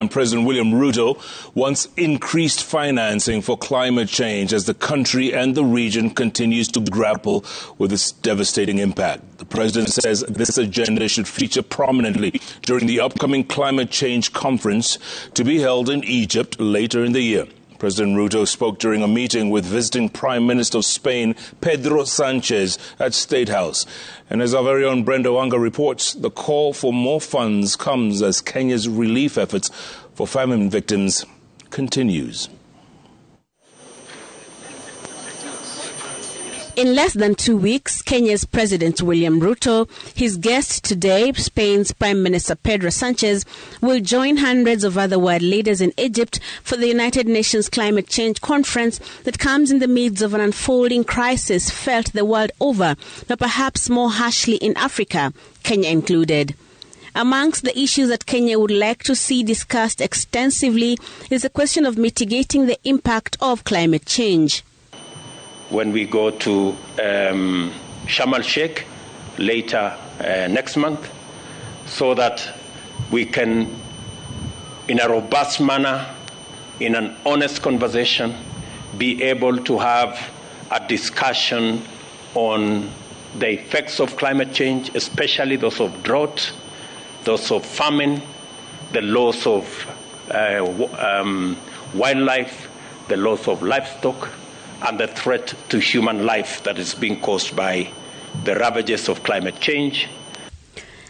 President William Ruto wants increased financing for climate change as the country and the region continues to grapple with its devastating impact. The president says this agenda should feature prominently during the upcoming climate change conference to be held in Egypt later in the year. President Ruto spoke during a meeting with visiting Prime Minister of Spain, Pedro Sanchez, at State House. And as our very own Brenda Wanga reports, the call for more funds comes as Kenya's relief efforts for famine victims continues. In less than 2 weeks, Kenya's President William Ruto, his guest today, Spain's Prime Minister Pedro Sanchez, will join hundreds of other world leaders in Egypt for the United Nations Climate Change Conference that comes in the midst of an unfolding crisis felt the world over, but perhaps more harshly in Africa, Kenya included. Amongst the issues that Kenya would like to see discussed extensively is the question of mitigating the impact of climate change. When we go to Sharm el-Sheikh later next month, so that we can, in a robust manner, in an honest conversation, be able to have a discussion on the effects of climate change, especially those of drought, those of famine, the loss of wildlife, the loss of livestock, and the threat to human life that is being caused by the ravages of climate change.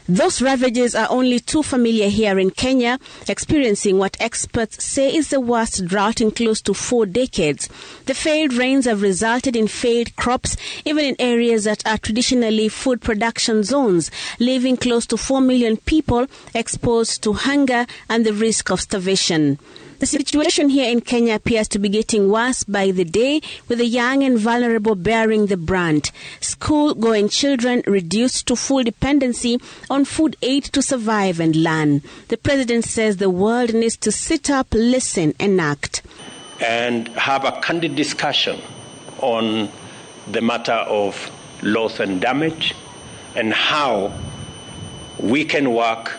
Those ravages are only too familiar here in Kenya, experiencing what experts say is the worst drought in close to 4 decades. The failed rains have resulted in failed crops, even in areas that are traditionally food production zones, leaving close to 4 million people exposed to hunger and the risk of starvation. The situation here in Kenya appears to be getting worse by the day, with the young and vulnerable bearing the brunt. School-going children reduced to full dependency on food aid to survive and learn. The president says the world needs to sit up, listen, and act. And have a candid discussion on the matter of loss and damage and how we can work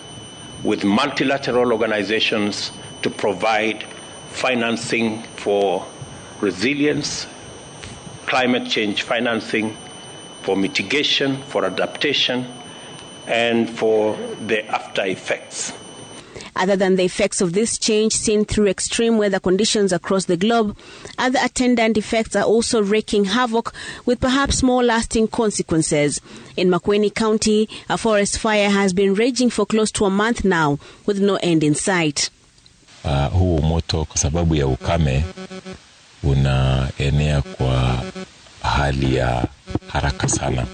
with multilateral organizations to provide financing for resilience, climate change financing, for mitigation, for adaptation, and for the after effects. Other than the effects of this change seen through extreme weather conditions across the globe, other attendant effects are also wreaking havoc with perhaps more lasting consequences. In Makueni County, a forest fire has been raging for close to a month now, with no end in sight. Huu moto kwa sababu ya ukame unaenea kwa hali ya haraka sana.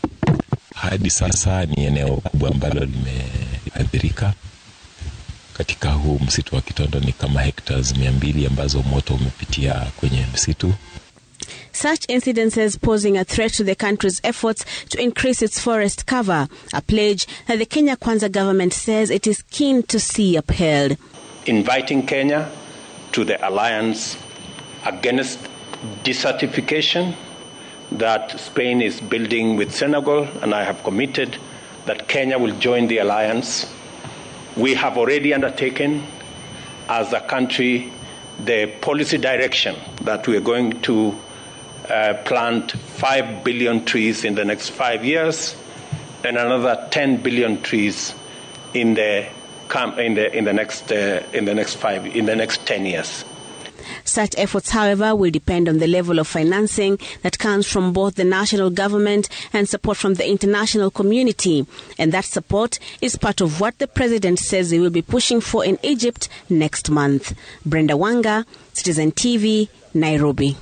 Hadi sasa ni eneo kubwa ambalo limeathirika. Katika huu msitu wa Kitondo ni kama hectares 200 ambazo moto umepitia kwenye msitu. Such incidences posing a threat to the country's efforts to increase its forest cover, a pledge that the Kenya Kwanza government says it is keen to see upheld. Inviting Kenya to the alliance against desertification that Spain is building with Senegal, and I have committed that Kenya will join the alliance. We have already undertaken as a country the policy direction that we are going to plant 5 billion trees in the next 5 years and another 10 billion trees in the next 10 years. Such efforts, however, will depend on the level of financing that comes from both the national government and support from the international community. And that support is part of what the president says he will be pushing for in Egypt next month. Brenda Wanga, Citizen TV, Nairobi.